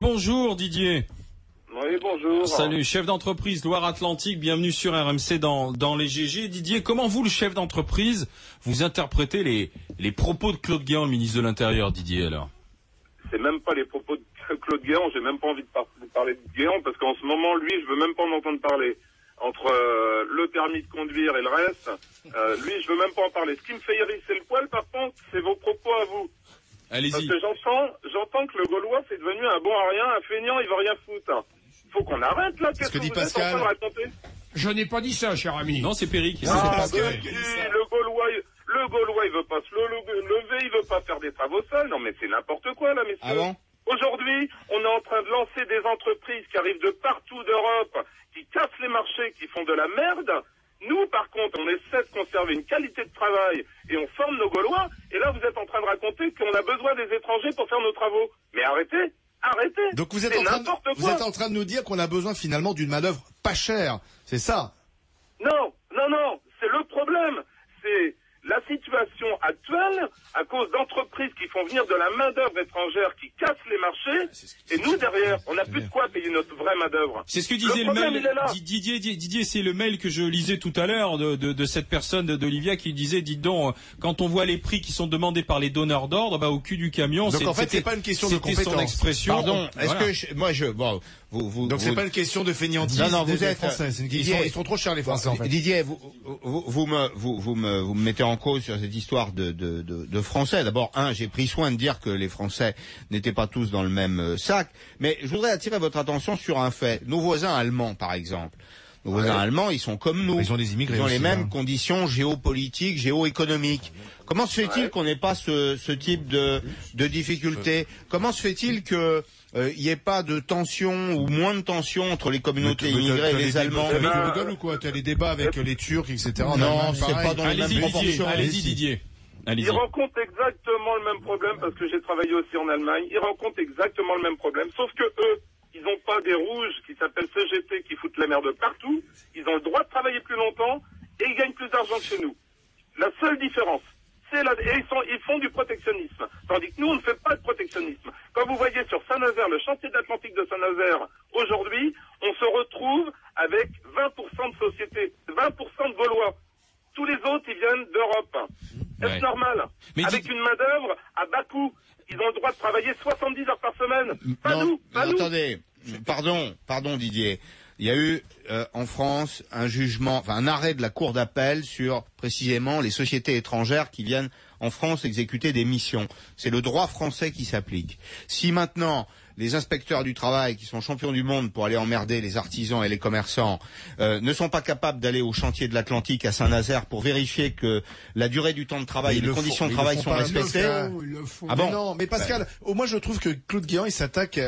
Bonjour Didier. Oui, bonjour. Salut, chef d'entreprise Loire-Atlantique, bienvenue sur RMC dans les GG. Didier, comment vous, le chef d'entreprise, vous interprétez les propos de Claude Guéant, le ministre de l'Intérieur, Didier, alors? C'est même pas les propos de Claude Guéant, j'ai même pas envie de parler de Guéant, parce qu'en ce moment, lui, je veux même pas en entendre parler. Entre le permis de conduire et le reste, lui, je veux même pas en parler. Ce qui me fait hérisser le poil, par contre, c'est vos propos à vous. Allez-y. Parce que j'entends que le Gaulois, c'est devenu un bon à rien, un feignant, il veut rien foutre. Faut qu'on arrête, là. Qu'est-ce que vous êtes en train de raconter? Je n'ai pas dit ça, cher ami. Non, c'est Perry qui le Gaulois, il veut pas se lever, il veut pas faire des travaux seuls. Non, mais c'est n'importe quoi, là, messieurs. Ah bon? Aujourd'hui, on est en train de lancer des entreprises qui arrivent de partout d'Europe, qui cassent les marchés, qui font de la merde. Nous, par contre, on essaie de conserver une qualité de travail et on forme nos Gaulois. Et là, vous êtes en train de raconter qu'on a besoin des étrangers pour faire nos travaux. Mais arrêtez. Donc vous êtes en train de nous dire qu'on a besoin finalement d'une manœuvre pas chère. C'est ça? Non. C'est le problème. C'est la situation actuelle, à cause d'entreprises qui font venir de la main-d'œuvre étrangère, qui cassent les marchés, et nous derrière, on n'a plus de quoi payer notre vraie main-d'œuvre. C'est ce que disait le mail. Didier, c'est le mail que je lisais tout à l'heure de cette personne d'Olivia qui disait, dites donc, quand on voit les prix qui sont demandés par les donneurs d'ordre, bah, au cul du camion. Donc en fait, c'est pas une question de compétence. Son expression. Pardon. Donc c'est pas une question de fainéantise. Non, vous êtes français. Ils sont trop chers les Français. En fait. Didier, vous me mettez en cause sur cette histoire de Français. D'abord, j'ai pris soin de dire que les Français n'étaient pas tous dans le même sac. Mais je voudrais attirer votre attention sur un fait. Nos voisins allemands, par exemple. Nos voisins allemands, ils sont comme nous. Ils ont des immigrés. Ils ont aussi, les mêmes conditions géopolitiques, géoéconomiques. Comment se fait-il qu'on n'ait pas ce type de difficultés? Comment se fait-il que il n'y ait pas de tension ou moins de tension entre les communautés immigrées et les Allemands? Tu rigoles ou quoi? Tu as les débats avec les Turcs, etc. Non, c'est pas dans les mêmes proportions. Allez-y, Didier. Ils rencontrent exactement le même problème, parce que j'ai travaillé aussi en Allemagne. Ils rencontrent exactement le même problème, sauf que eux, ils n'ont pas des rouges qui s'appellent CGT qui foutent la merde partout. Ils ont le droit de travailler plus longtemps et ils gagnent plus d'argent que chez nous. La seule différence, c'est ils font du protectionnisme. Tandis que nous, on ne fait pas de protectionnisme. Quand vous voyez sur Saint-Nazaire, le chantier d'Atlantique de Saint-Nazaire, aujourd'hui, on se retrouve avec 20% de sociétés, 20% de Gaulois. Tous les autres, ils viennent d'Europe. Est-ce normal? Mais avec une main-d'œuvre à bas coût. Ils ont le droit de travailler 70 heures par semaine. Pas nous. Attendez. Pardon Didier. Il y a eu en France un arrêt de la Cour d'appel sur précisément les sociétés étrangères qui viennent en France exécuter des missions. C'est le droit français qui s'applique. Si maintenant les inspecteurs du travail, qui sont champions du monde pour aller emmerder les artisans et les commerçants, ne sont pas capables d'aller au chantier de l'Atlantique à Saint-Nazaire pour vérifier que la durée du temps de travail et les conditions de travail sont respectées. Ah bon? Non, mais Pascal, moi je trouve que Claude Guéant, il s'attaque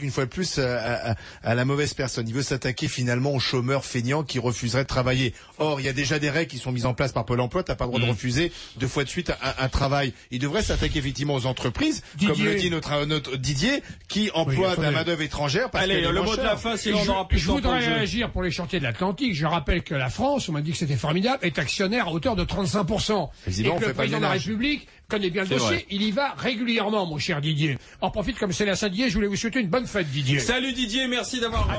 une fois de plus à la mauvaise personne. Il veut s'attaquer finalement aux chômeurs feignants qui refuseraient de travailler. Or, il y a déjà des règles qui sont mises en place par Pôle emploi. T'as pas le droit de refuser 2 fois de suite un travail. Il devrait s'attaquer effectivement aux entreprises, comme le dit notre Didier, qui emploie de la main-d'œuvre étrangère. Allez, le mot de la fin, sinon on n'aura plus de temps. Je voudrais réagir pour les chantiers de l'Atlantique. Je rappelle que la France, on m'a dit que c'était formidable, est actionnaire à hauteur de 35%. Et que le président de la République connaît bien le dossier. Il y va régulièrement, mon cher Didier. En profite, comme c'est la Saint-Didier, je voulais vous souhaiter une bonne fête, Didier. Salut Didier, merci d'avoir...